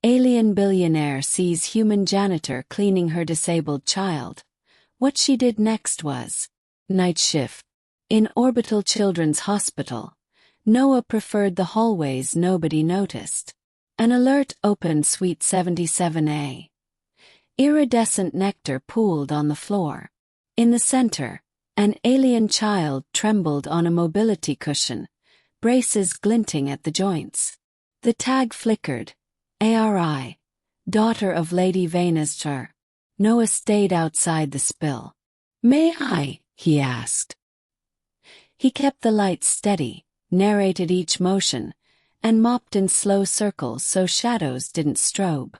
Alienbillionaire sees human janitor cleaning her disabled child. What she did next was night shift. In Orbital Children's Hospital, Noah preferred the hallways nobody noticed. An alert opened Suite 77A. Iridescent nectar pooled on the floor. In the center, an alien child trembled on a mobility cushion, braces glinting at the joints. The tag flickered. ARI, daughter of Lady Veyna Zhyr. Noah stayed outside the spill. "May I?" he asked. He kept the lights steady, narrated each motion, and mopped in slow circles so shadows didn't strobe.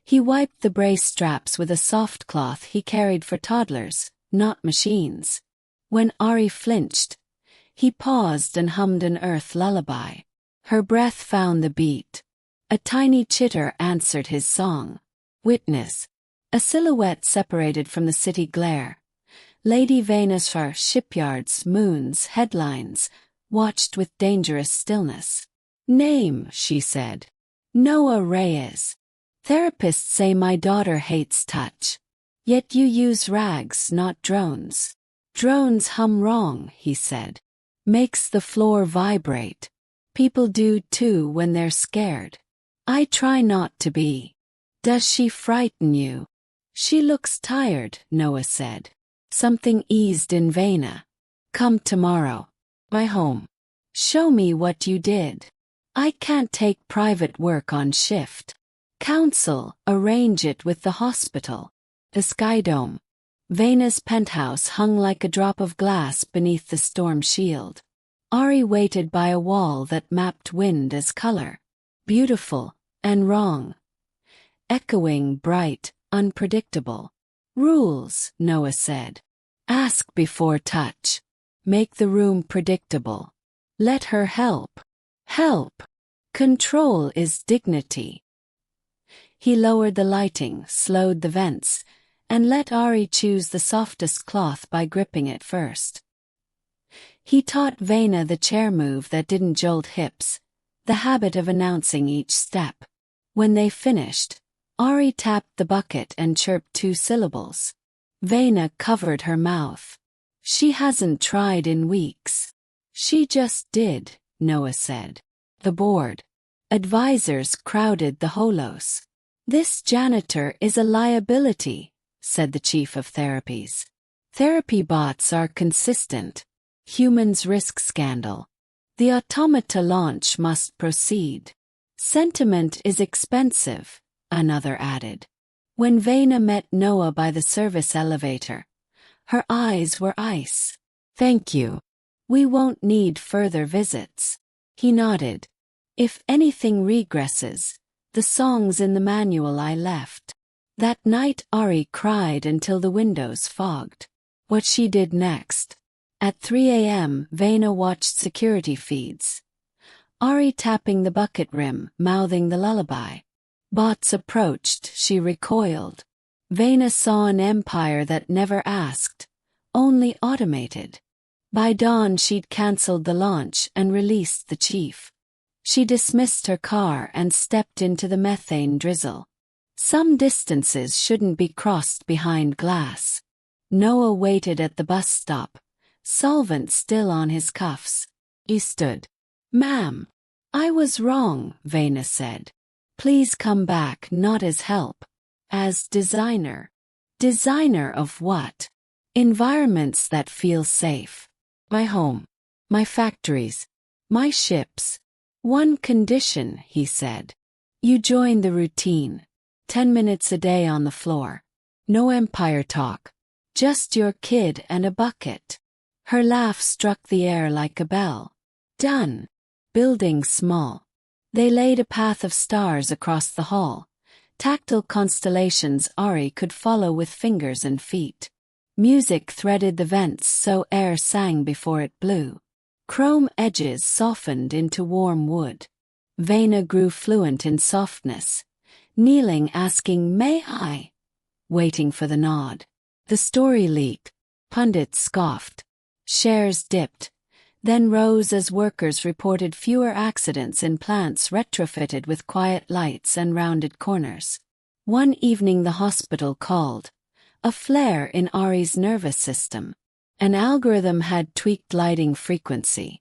He wiped the brace straps with a soft cloth he carried for toddlers, not machines. When Ari flinched, he paused and hummed an earth lullaby. Her breath found the beat. A tiny chitter answered his song. Witness. A silhouette separated from the city glare. Lady Veyna Zhyr, shipyards, moons, headlines, watched with dangerous stillness. "Name," she said. "Noah Reyes. Therapists say my daughter hates touch. Yet you use rags, not drones." "Drones hum wrong," he said. "Makes the floor vibrate. People do too when they're scared. I try not to be." "Does she frighten you?" "She looks tired," Noah said. Something eased in Veyna. "Come tomorrow. My home. Show me what you did. I can't take private work on shift. Council, arrange it with the hospital." The sky dome. Veyna's penthouse hung like a drop of glass beneath the storm shield. Ari waited by a wall that mapped wind as color. Beautiful, and wrong. Echoing, bright, unpredictable. "Rules," Noah said. "Ask before touch. Make the room predictable. Let her help. Help. Control is dignity." He lowered the lighting, slowed the vents, and let Ari choose the softest cloth by gripping it first. He taught Veyna the chair move that didn't jolt hips, the habit of announcing each step. When they finished, Ari tapped the bucket and chirped 2 syllables. Veyna covered her mouth. "She hasn't tried in weeks." "She just did," Noah said. The board. Advisors crowded the holos. "This janitor is a liability," said the chief of therapies. "Therapy bots are consistent. Humans risk scandal. The automata launch must proceed. Sentiment is expensive," another added. When Veyna met Noah by the service elevator, her eyes were ice. "Thank you. We won't need further visits." He nodded. "If anything regresses, the songs in the manual I left." That night Ari cried until the windows fogged. What she did next. At 3 a.m. Veyna watched security feeds. Ari tapping the bucket rim, mouthing the lullaby. Bots approached, she recoiled. Veyna saw an empire that never asked, only automated. By dawn she'd cancelled the launch and released the chief. She dismissed her car and stepped into the methane drizzle. Some distances shouldn't be crossed behind glass. Noah waited at the bus stop, solvent still on his cuffs. He stood. "Ma'am, I was wrong," Veyna said. "Please come back not as help. As designer." "Designer of what?" "Environments that feel safe. My home. My factories. My ships. One condition," he said. "You join the routine. 10 minutes a day on the floor. No empire talk. Just your kid and a bucket." Her laugh struck the air like a bell. "Done." Building small. They laid a path of stars across the hall, tactile constellations Ari could follow with fingers and feet. Music threaded the vents so air sang before it blew. Chrome edges softened into warm wood. Veyna grew fluent in softness, kneeling asking "May I?" waiting for the nod. The story leaked. Pundits scoffed. Shares dipped. then rose as workers reported fewer accidents in plants retrofitted with quiet lights and rounded corners. One evening the hospital called. A flare in Ari's nervous system. An algorithm had tweaked lighting frequency.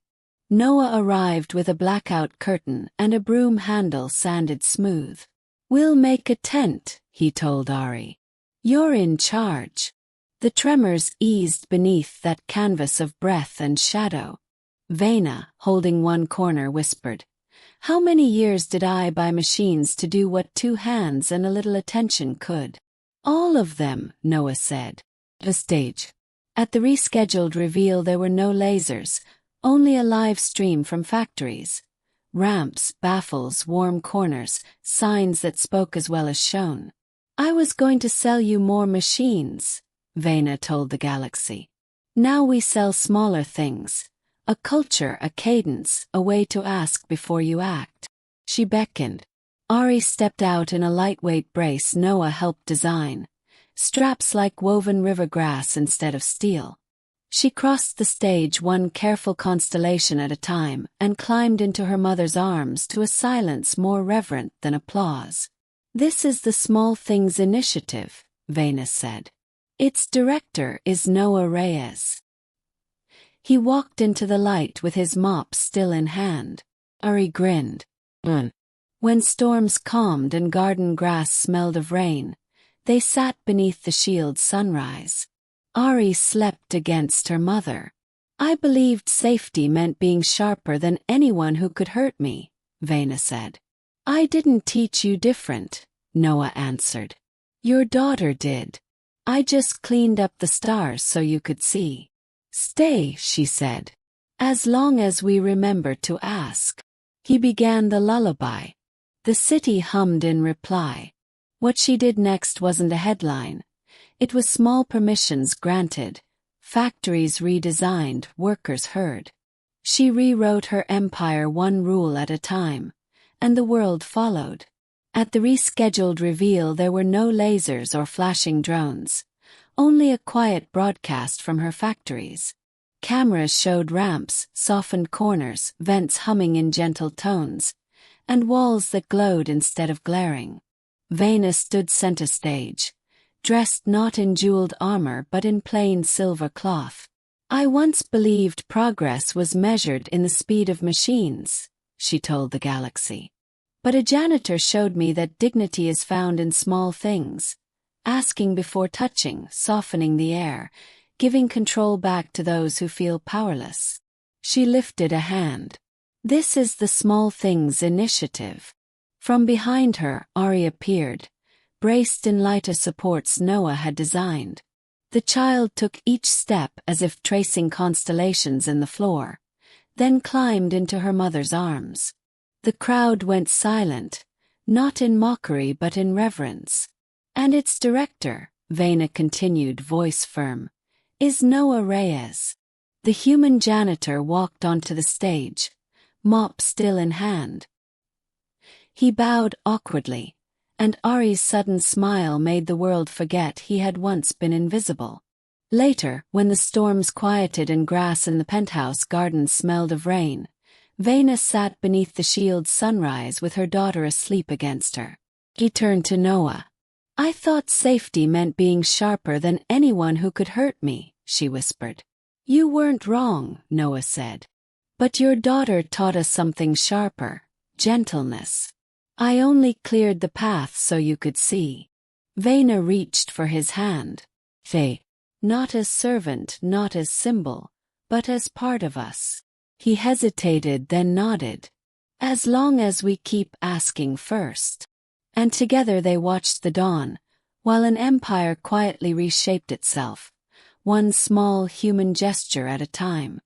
Noah arrived with a blackout curtain and a broom handle sanded smooth. "We'll make a tent," he told Ari. "You're in charge." The tremors eased beneath that canvas of breath and shadow. Veyna, holding one corner, whispered, "How many years did I buy machines to do what 2 hands and a little attention could?" "All of them," Noah said. The stage. At the rescheduled reveal there were no lasers, only a live stream from factories. Ramps, baffles, warm corners, signs that spoke as well as shown. "I was going to sell you more machines," Veyna told the galaxy. "Now we sell smaller things. A culture, a cadence, a way to ask before you act." She beckoned. Ari stepped out in a lightweight brace Noah helped design. Straps like woven river grass instead of steel. She crossed the stage one careful constellation at a time and climbed into her mother's arms to a silence more reverent than applause. "This is the Small Things Initiative," Veyna said. "Its director is Noah Reyes." He walked into the light with his mop still in hand. Ari grinned. When storms calmed and garden grass smelled of rain, they sat beneath the shield's sunrise. Ari slept against her mother. "I believed safety meant being sharper than anyone who could hurt me," Veyna said. "I didn't teach you different," Noah answered. "Your daughter did. I just cleaned up the stars so you could see." "Stay," she said. "As long as we remember to ask." He began the lullaby. The city hummed in reply. What she did next wasn't a headline. It was small permissions granted, factories redesigned, workers heard. She rewrote her empire one rule at a time, and the world followed. At the rescheduled reveal there were no lasers or flashing drones, only a quiet broadcast from her factories. Cameras showed ramps, softened corners, vents humming in gentle tones, and walls that glowed instead of glaring. Veyna stood center stage, dressed not in jeweled armor but in plain silver cloth. "I once believed progress was measured in the speed of machines," she told the galaxy. "But a janitor showed me that dignity is found in small things, asking before touching, softening the air, giving control back to those who feel powerless." She lifted a hand. "This is the Small Things Initiative." From behind her, Ari appeared, braced in lighter supports Noah had designed. The child took each step as if tracing constellations in the floor, then climbed into her mother's arms. The crowd went silent, not in mockery but in reverence. "And its director," Veyna continued, voice firm, "is Noah Reyes." The human janitor walked onto the stage, mop still in hand. He bowed awkwardly, and Ari's sudden smile made the world forget he had once been invisible. Later, when the storms quieted and grass in the penthouse garden smelled of rain, Veyna sat beneath the shield's sunrise with her daughter asleep against her. He turned to Noah. "I thought safety meant being sharper than anyone who could hurt me," she whispered. "You weren't wrong," Noah said. "But your daughter taught us something sharper, gentleness. I only cleared the path so you could see." Veyna reached for his hand. "Faye, not as servant, not as symbol, but as part of us." He hesitated, then nodded. "As long as we keep asking first." And together they watched the dawn, while an empire quietly reshaped itself, one small human gesture at a time.